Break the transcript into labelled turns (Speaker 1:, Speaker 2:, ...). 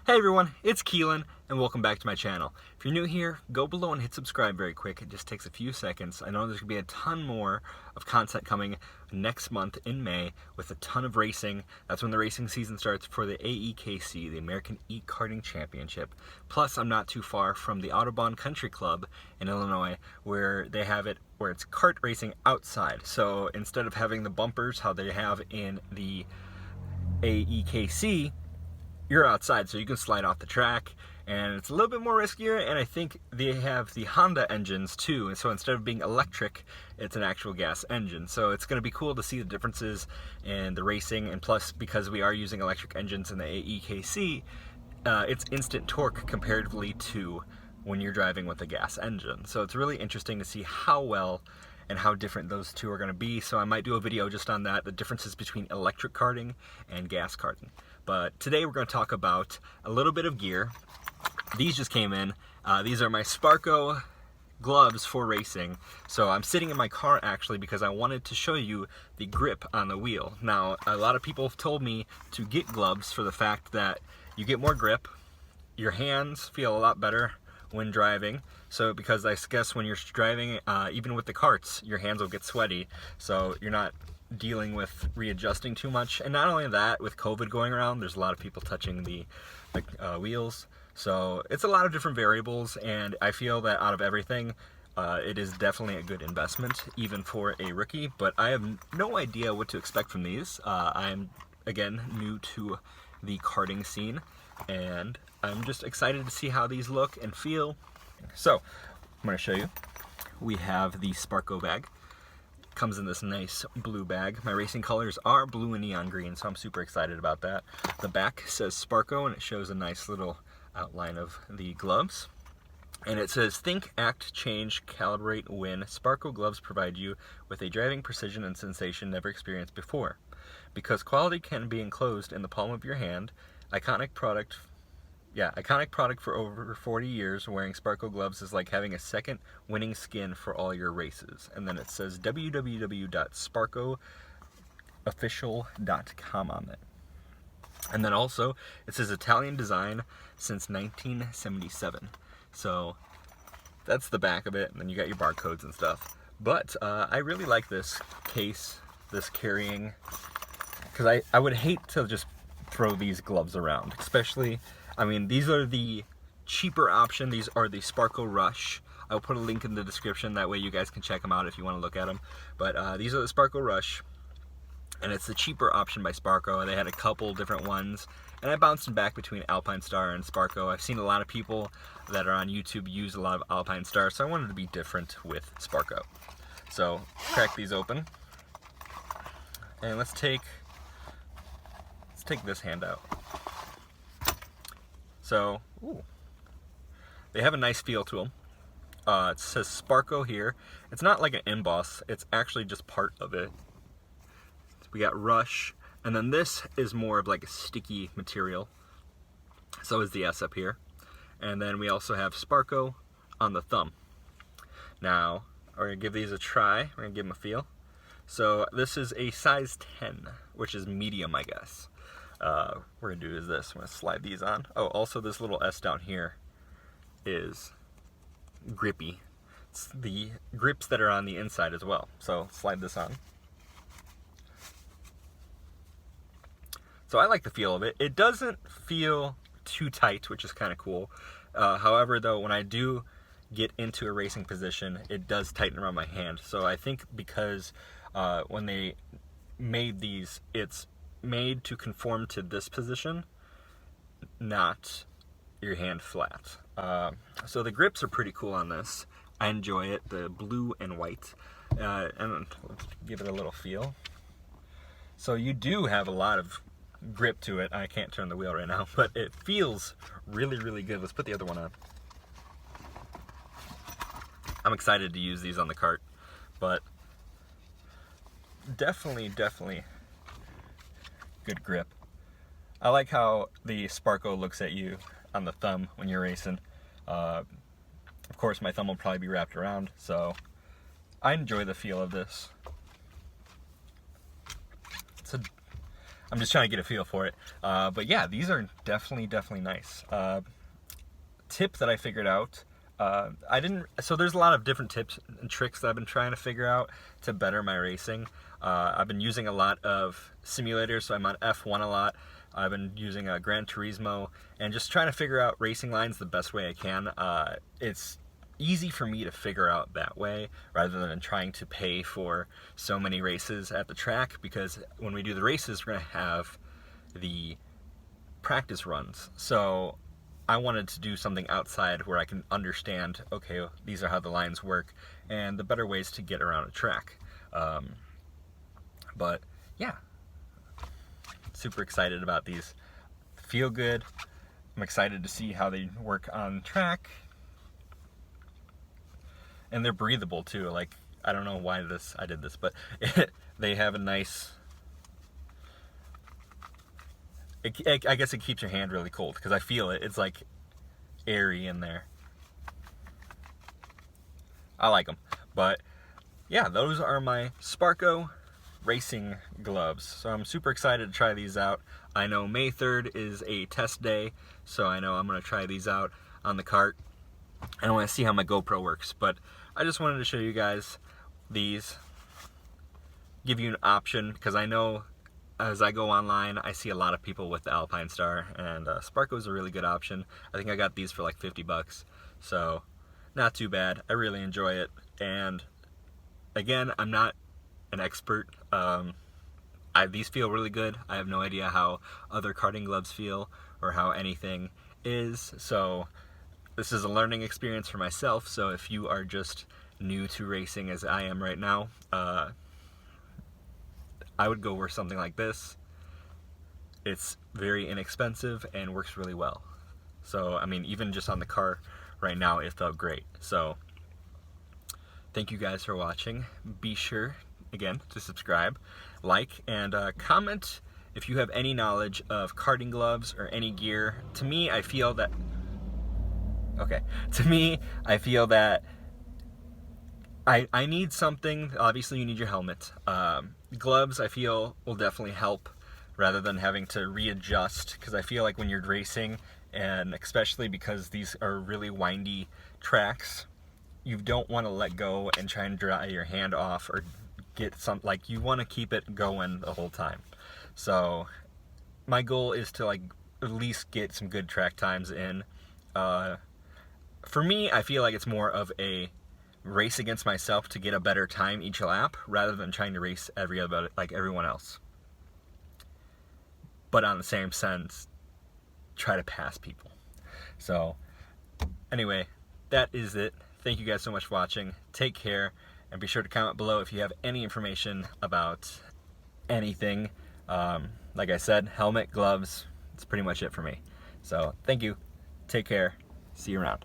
Speaker 1: Hey everyone, it's Keelan, and welcome back to my channel. If you're new here, go below and hit subscribe very quick. It just takes a few seconds. I know there's going to be a ton more of content coming next month in May with a ton of racing. That's when the racing season starts for the AEKC, the American E-Karting Championship. Plus, I'm not too far from the Audubon Country Club in Illinois, where they have it where it's kart racing outside. So instead of having the bumpers, how they have in the AEKC, you're outside, so you can slide off the track, and it's a little bit more riskier, and I think they have the Honda engines too, and so instead of being electric, it's an actual gas engine. So it's going to be cool to see the differences in the racing, and plus, because we are using electric engines in the AEKC, it's instant torque comparatively to when you're driving with a gas engine. So it's really interesting to see how well and how different those two are going to be. So I might do a video just on that, the differences between electric karting and gas karting. But today we're going to talk about a little bit of gear. These just came in. These are my Sparco gloves for racing. So I'm sitting in my car actually because I wanted to show you the grip on the wheel. Now, a lot of people have told me to get gloves for the fact that you get more grip, your hands feel a lot better when driving. So because I guess when you're driving, even with the karts, your hands will get sweaty, so you're not dealing with readjusting too much. And not only that, with COVID going around, there's a lot of people touching the wheels. So it's a lot of different variables, and I feel that out of everything, it is definitely a good investment, even for a rookie. But I have no idea what to expect from these. I'm, again, new to the karting scene, and I'm just excited to see how these look and feel. So, I'm going to show you. We have the Sparco bag. Comes in this nice blue bag. My racing colors are blue and neon green, so I'm super excited about that. The back says Sparco, and it shows a nice little outline of the gloves. And it says, think, act, change, calibrate, win. Sparco gloves provide you with a driving precision and sensation never experienced before. Because quality can be enclosed in the palm of your hand, iconic product for over 40 years. Wearing Sparco gloves is like having a second winning skin for all your races. And then it says www.sparcoofficial.com on it. And then also, it says Italian design since 1977. So that's the back of it, and then you got your barcodes and stuff. But I really like this case, this carrying, because I would hate to just throw these gloves around, especially, I mean, these are the cheaper option. These are the Sparco Rush. I'll put a link in the description, that way you guys can check them out if you want to look at them. But these are the Sparco Rush, and it's the cheaper option by Sparco. They had a couple different ones, and I bounced them back between Alpine Star and Sparco. I've seen a lot of people that are on YouTube use a lot of Alpine Star, so I wanted to be different with Sparco. So, crack these open, and let's take this hand out. So, ooh, they have a nice feel to them. It says Sparco here. It's not like an emboss, it's actually just part of it. We got Rush, and then this is more of like a sticky material. So is the S up here. And then we also have Sparco on the thumb. Now, we're going to give these a try. We're going to give them a feel. So this is a size 10, which is medium, I guess. We're going to do is this. I'm going to slide these on. Oh, also this little S down here is grippy. It's the grips that are on the inside as well. So slide this on. So I like the feel of it. It doesn't feel too tight, which is kind of cool. However, though, when I do get into a racing position, it does tighten around my hand. So I think because when they made these, it's made to conform to this position, not your hand flat. So the grips are pretty cool on this. I enjoy it, the blue and white. And let's give it a little feel. So you do have a lot of grip to it. I can't turn the wheel right now, but it feels really, really good. Let's put the other one on. I'm excited to use these on the kart, but definitely good grip. I like how the Sparco looks at you on the thumb when you're racing. Of course, my thumb will probably be wrapped around, so I enjoy the feel of this. I'm just trying to get a feel for it. But yeah, these are definitely nice. Tip that I figured out, so there's a lot of different tips and tricks that I've been trying to figure out to better my racing. I've been using a lot of simulators, so I'm on F1 a lot. I've been using Gran Turismo and just trying to figure out racing lines the best way I can. It's easy for me to figure out that way rather than trying to pay for so many races at the track, because when we do the races, we're going to have the practice runs. So I wanted to do something outside where I can understand, okay, these are how the lines work and the better ways to get around a track. But yeah, super excited about these. Feel good. I'm excited to see how they work on track. And they're breathable too. Like, I don't know why I did this, but they have a nice, I guess it keeps your hand really cold because I feel it. It's like airy in there. I like them. But yeah, those are my Sparco racing gloves. So I'm super excited to try these out. I know May 3rd is a test day, so I know I'm going to try these out on the kart. And I want to see how my GoPro works. But I just wanted to show you guys these, give you an option, because I know as I go online, I see a lot of people with the Alpine Star, and Sparco is a really good option. I think I got these for like 50 bucks, so not too bad. I really enjoy it, and again, I'm not an expert. These feel really good. I have no idea how other karting gloves feel or how anything is, so this is a learning experience for myself. So if you are just new to racing as I am right now, I would go with something like this. It's very inexpensive and works really well. So, I mean, even just on the car right now, it felt great. So, thank you guys for watching. Be sure, again, to subscribe, like, and comment if you have any knowledge of karting gloves or any gear. To me, I feel that I need something. Obviously, you need your helmet. Gloves, I feel, will definitely help rather than having to readjust, because I feel like when you're racing, and especially because these are really windy tracks, you don't want to let go and try and dry your hand off or get like, you want to keep it going the whole time. So my goal is to like at least get some good track times in. For me, I feel like it's more of a race against myself to get a better time each lap rather than trying to race like everyone else. But on the same sense, try to pass people. So anyway, that is it. Thank you guys so much for watching. Take care, and be sure to comment below if you have any information about anything. Like I said, helmet, gloves, that's pretty much it for me. So thank you. Take care. See you around.